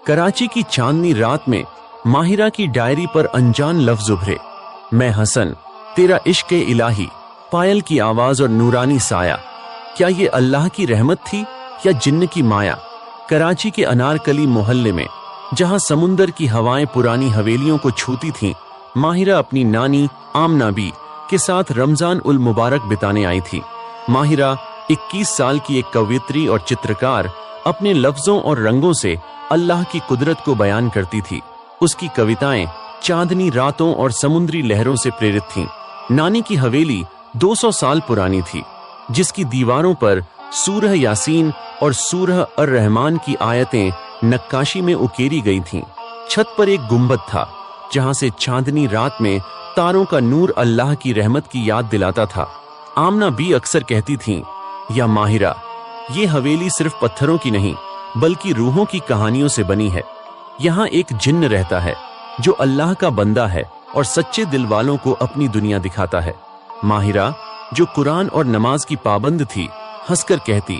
कराची की चांदनी रात में माहिरा की डायरी पर अनजान लफ्ज उभरे, मैं हसन, तेरा इश्क इलाही, पायल की आवाज और नूरानी साया। क्या ये अल्लाह की रहमत थी या जिन्न की माया? कराची के अनारकली मोहल्ले में, जहां समुंदर की हवाएं पुरानी हवेलियों को छूती थीं, माहिरा अपनी नानी आमना बी के साथ रमजान उल मुबारक बिताने आई थी। माहिरा 21 साल की एक कवियत्री और चित्रकार अपने लफ्जों और रंगों से अल्लाह की कुदरत को बयान करती थी। उसकी कविताएं चांदनी रातों और समुद्री लहरों से प्रेरित थीं। नानी की हवेली 200 साल पुरानी थी, जिसकी दीवारों पर सूरह यासीन और सूरह अर रहमान की आयतें नक्काशी में उकेरी गई थीं। छत पर एक गुंबद था, जहां से चांदनी रात में तारों का नूर अल्लाह की रहमत की याद दिलाता था। आमना बी अक्सर कहती थीं, या माहिरा, ये हवेली सिर्फ पत्थरों की नहीं बल्कि रूहों की कहानियों से बनी है। यहाँ एक जिन्न रहता है जो अल्लाह का बंदा है और सच्चे दिल वालों को अपनी दुनिया दिखाता है। माहिरा, जो कुरान और नमाज की पाबंद थी, हंसकर कहती,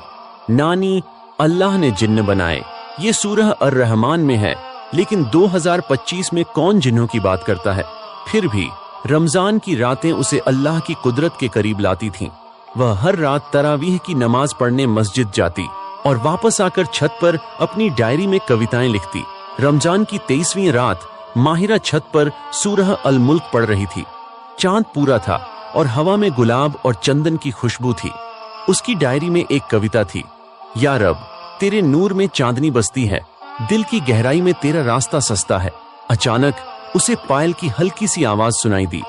नानी, अल्लाह ने जिन्न बनाए, ये सूरह अर रहमान में है, लेकिन 2025 में कौन जिन्नों की बात करता है? फिर भी रमजान की रातें उसे अल्लाह की कुदरत के करीब लाती थीं। वह हर रात तरावीह की नमाज पढ़ने मस्जिद जाती और वापस आकर छत पर अपनी डायरी में कविताएं लिखती। रमजान की 23वीं रात माहिरा छत पर सूरह अल मुल्क पढ़ रही थी। चांद पूरा था और हवा में गुलाब और चंदन की खुशबू थी। उसकी डायरी में एक कविता थी, या रब, तेरे नूर में चांदनी बसती है, दिल की गहराई में तेरा रास्ता सस्ता है। अचानक उसे पायल की हल्की सी आवाज सुनाई दी,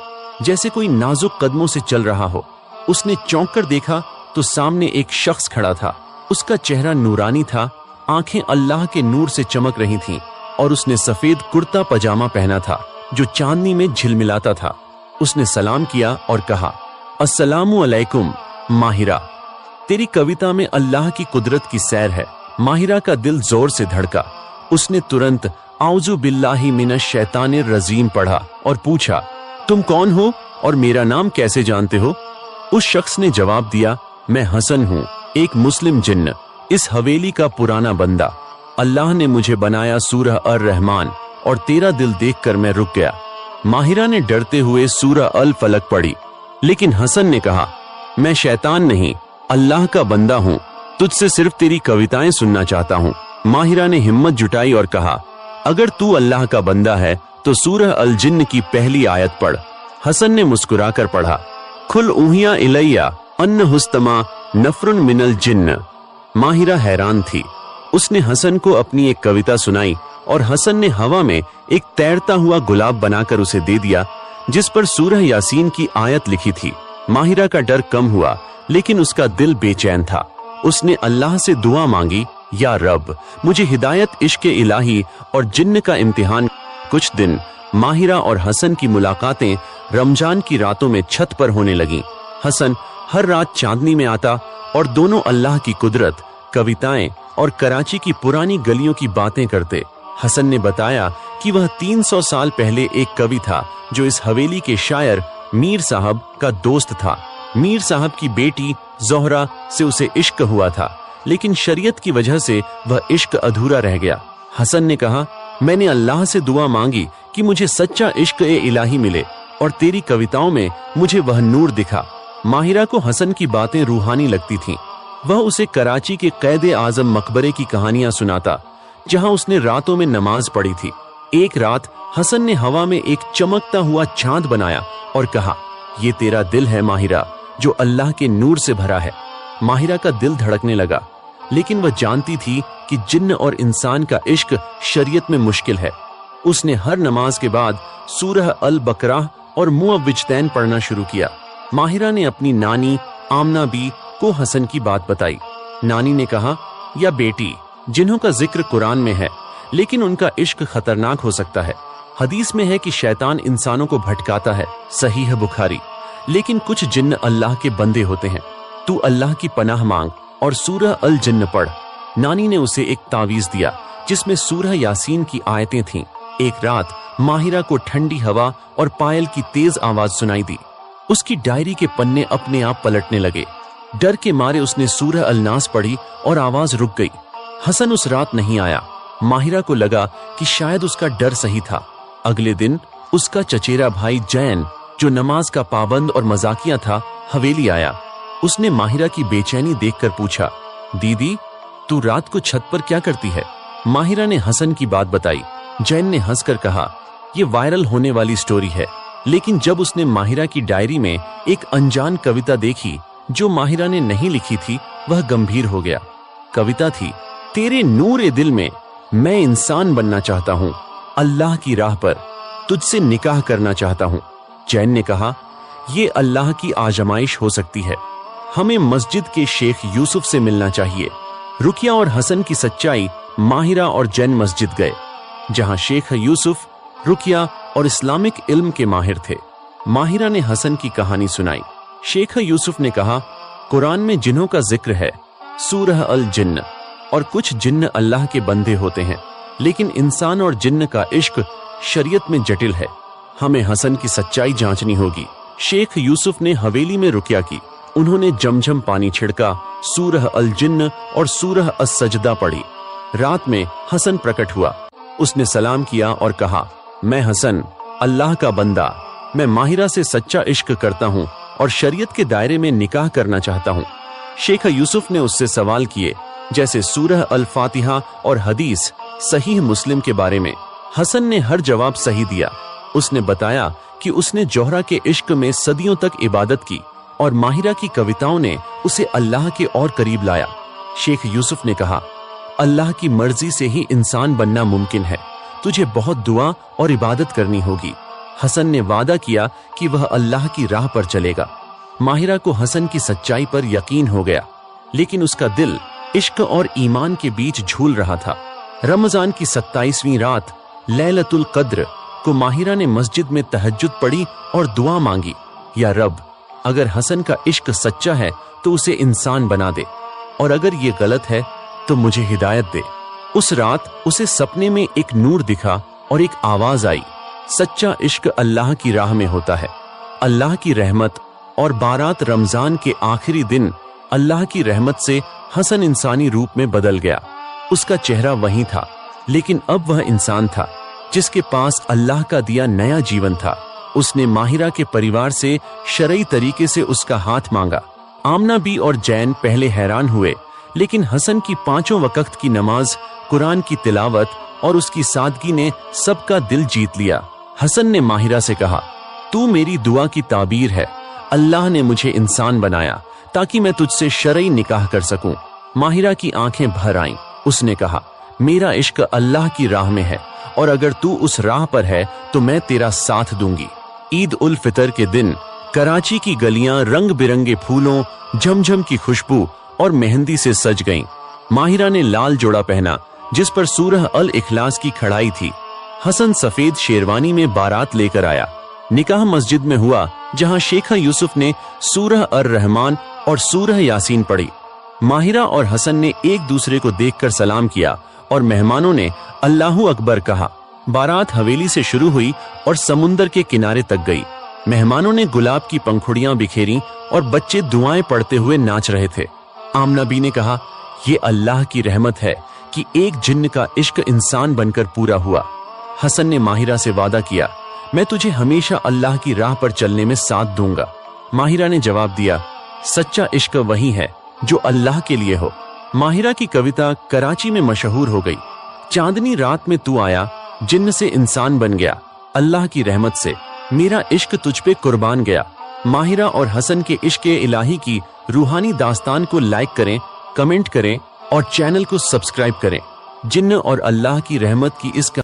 जैसे कोई नाजुक कदमों से चल रहा हो। उसने चौंक कर देखा तो सामने एक शख्स खड़ा था। उसका चेहरा नूरानी था, आंखें अल्लाह के नूर से चमक रही थीं और उसने सफेद कुर्ता पजामा पहना था जो चांदनी में झिलमिलाता था। उसने सलाम किया और कहा, अस्सलामु अलैकुम माहिरा, तेरी कविता में अल्लाह की कुदरत की सैर है। माहिरा का दिल जोर से धड़का। उसने तुरंत आउज़ु बिल्लाहि मिनश शैतानिर रजीम पढ़ा और पूछा, तुम कौन हो और मेरा नाम कैसे जानते हो? उस शख्स ने जवाब दिया, मैं हसन हूँ, एक मुस्लिम जिन्न, इस हवेली का पुराना बंदा। अल्लाह ने मुझे बनाया सूरह अर रहमान और तेरा दिल देखकर मैं रुक गया। माहिरा ने डरते हुए सूरह अल फलक पढ़ी, लेकिन हसन ने कहा, मैं शैतान नहीं, अल्लाह का बंदा हूँ, तुझसे सिर्फ तेरी कविताएं सुनना चाहता हूँ। माहिरा ने हिम्मत जुटाई और कहा, अगर तू अल्लाह का बंदा है तो सूरह अल जिन्न की पहली आयत पढ़। हसन ने मुस्कुराकर पढ़ा, खुल ऊहिया इलैया अन्न हुस्तमा नफरुन मिनल जिन्न। माहिरा हैरान थी। उसने हसन को अपनी एक कविता सुनाई और हसन ने हवा में एक तैरता हुआ गुलाब बनाकर उसे दे दिया, जिस पर सूरह यासीन की आयत लिखी थी। माहिरा का डर कम हुआ, लेकिन उसका दिल बेचैन था। उसने अल्लाह से दुआ मांगी, या रब, मुझे हिदायत, इश्क इलाही और जिन्न का इम्तिहान। कुछ दिन माहिरा और हसन की मुलाकातें रमजान की रातों में छत पर होने लगीं। हसन हर रात चांदनी में आता और दोनों अल्लाह की कुदरत, कविताएं और कराची की पुरानी गलियों की बातें करते। हसन ने बताया कि वह 300 साल पहले एक कवि था जो इस हवेली के शायर मीर साहब का दोस्त था। मीर साहब की बेटी जोहरा से उसे इश्क हुआ था, लेकिन शरीयत की वजह से वह इश्क अधूरा रह गया। हसन ने कहा, मैंने अल्लाह से दुआ मांगी कि मुझे सच्चा इश्क इलाही मिले और तेरी कविताओं में मुझे वह नूर दिखा। माहिरा को हसन की बातें रूहानी लगती थीं। वह उसे कराची के कैदे आजम मकबरे की कहानियां सुनाता, जहां उसने रातों में नमाज पढ़ी थी। एक रात हसन ने हवा में एक चमकता हुआ चांद बनाया और कहा, ये तेरा दिल है माहिरा, जो अल्लाह के नूर से भरा है। माहिरा का दिल धड़कने लगा, लेकिन वह जानती थी कि जिन्न और इंसान का इश्क शरीयत में मुश्किल है। उसने हर नमाज के बाद सूरह अल बकरा और मुअव्विजतैन पढ़ना शुरू किया। माहिरा ने अपनी नानी आमना बी को हसन की बात बताई। नानी ने कहा, या बेटी, जिन्हों का जिक्र कुरान में है, लेकिन उनका इश्क खतरनाक हो सकता है। हदीस में है कि शैतान इंसानों को भटकाता है, सही है बुखारी, लेकिन कुछ जिन्न अल्लाह के बंदे होते हैं। तू अल्लाह की पनाह मांग और सूरह अल जिन्न पढ़। नानी ने उसे एक तावीज दिया जिसमें सूरह यासीन की आयतें थीं। एक रात माहिरा को ठंडी हवा और पायल की तेज आवाज सुनाई दी। उसकी डायरी के पन्ने अपने आप पलटने लगे। डर के मारे उसने सूरह अल नास पढ़ी और आवाज रुक गई। हसन उस रात नहीं आया। माहिरा को लगा कि शायद उसका डर सही था। अगले दिन उसका चचेरा भाई जैन, जो नमाज का पाबंद और मजाकिया था, हवेली आया। उसने माहिरा की बेचैनी देखकर पूछा, दीदी तू रात को छत पर क्या करती है? माहिरा ने हसन की बात बताई। जैन ने हंसकर कहा, ये वायरल होने वाली स्टोरी है। लेकिन जब उसने माहिरा की डायरी में एक अनजान कविता देखी जो माहिरा ने नहीं लिखी थी, वह गंभीर हो गया। कविता थी, तेरे नूरे दिल में मैं इंसान बनना चाहता हूँ, अल्लाह की राह पर तुझसे निकाह करना चाहता हूँ। जैन ने कहा, ये अल्लाह की आजमाइश हो सकती है, हमें मस्जिद के शेख यूसुफ से मिलना चाहिए। रुकिया और हसन की सच्चाई। माहिरा और जैन मस्जिद गए, जहां शेख यूसुफ रुकिया और इस्लामिक इल्म के माहिर थे। माहिरा ने हसन की कहानी सुनाई। शेख यूसुफ ने कहा, कुरान में जिन्हों का जिक्र है, सूरह अल जिन्न, और कुछ जिन्न अल्लाह के बंदे होते हैं, लेकिन इंसान और जिन्न का इश्क शरीयत में जटिल है, हमें हसन की सच्चाई जांचनी होगी। शेख यूसुफ ने हवेली में रुकिया की। उन्होंने जमझम पानी छिड़का, सूरह अल जिन्न और सूरह अस सजदा पढ़ी। रात में हसन प्रकट हुआ। उसने सलाम किया और कहा, मैं हसन, अल्लाह का बंदा, मैं माहिरा से सच्चा इश्क करता हूँ और शरीयत के दायरे में निकाह करना चाहता हूँ। शेख यूसुफ ने उससे सवाल किए, जैसे सूरह अल फातिहा और हदीस सहीह मुस्लिम के बारे में। हसन ने हर जवाब सही दिया। उसने बताया कि उसने जोहरा के इश्क में सदियों तक इबादत की और माहिरा की कविताओं ने उसे अल्लाह के और करीब लाया। शेख यूसुफ ने कहा, अल्लाह की मर्जी से ही इंसान बनना मुमकिन है, तुझे बहुत दुआ और इबादत करनी होगी। हसन ने वादा किया कि वह अल्लाह की राह पर चलेगा। माहिरा को हसन की सच्चाई पर यकीन हो गया, लेकिन उसका दिल इश्क और ईमान के बीच झूल रहा था। रमजान की 27वीं रात लैलतुल कद्र को माहिरा ने मस्जिद में तहज्जुद पढ़ी और दुआ मांगी, या रब, अगर हसन का इश्क सच्चा है तो उसे इंसान बना दे, और अगर ये गलत है तो मुझे हिदायत दे। उस रात उसे सपने में एक नूर दिखा और एक आवाज आई, सच्चा इश्क अल्लाह की राह में होता है। अल्लाह की रहमत और बारात। रमजान के आखिरी दिन अल्लाह की रहमत से हसन इंसानी रूप में बदल गया। उसका चेहरा वही था, लेकिन अब वह इंसान था जिसके पास अल्लाह का दिया नया जीवन था। उसने माहिरा के परिवार से शरई तरीके से उसका हाथ मांगा। आमना बी और जैन पहले हैरान हुए, लेकिन हसन की 5 वक्त की नमाज, कुरान की तिलावत और उसकी सादगी ने सबका दिल जीत लिया। हसन ने माहिरा से कहा, तू मेरी दुआ की ताबीर है, अल्लाह ने मुझे इंसान बनाया ताकि मैं तुझसे शरई निकाह कर सकूं। माहिरा की आंखें भर आईं। उसने कहा, मेरा इश्क अल्लाह की राह में है और अगर तू उस राह पर है तो मैं तेरा साथ दूंगी। ईद उल फितर के दिन कराची की गलियां रंग बिरंगे फूलों, झमझम की खुशबू और मेहंदी से सज गईं। माहिरा ने लाल जोड़ा पहना जिस पर सूरह अल इखलास की खड़ाई थी। हसन सफेद शेरवानी में बारात लेकर आया। निकाह मस्जिद में हुआ, जहां शेख यूसुफ ने सूरह अर रहमान और सूरह यासीन पढ़ी। माहिरा और हसन ने एक दूसरे को देखकर सलाम किया और मेहमानों ने अल्लाहू अकबर कहा। बारात हवेली से शुरू हुई और समुंदर के किनारे तक गई। मेहमानों ने गुलाब की पंखुड़ियां बिखेरी और बच्चे दुआएं पढ़ते हुए नाच रहे थे। आमना बी ने कहा, ये अल्लाह की रहमत है कि एक जिन्न का इश्क इंसान बनकर पूरा हुआ। हसन ने माहिरा से वादा किया, मैं तुझे हमेशा अल्लाह की राह पर चलने में साथ दूंगा। माहिरा ने जवाब दिया, सच्चा इश्क वही है जो अल्लाह के लिए हो। माहिरा की कविता कराची में मशहूर हो गई। चांदनी रात में तू आया, जिन्न से इंसान बन गया, अल्लाह की रहमत से मेरा इश्क तुझ पे कुर्बान गया। माहिरा और हसन के इश्क इलाही की रूहानी दास्तान को लाइक करें, कमेंट करें और चैनल को सब्सक्राइब करें। जिन्न और अल्लाह की रहमत की इस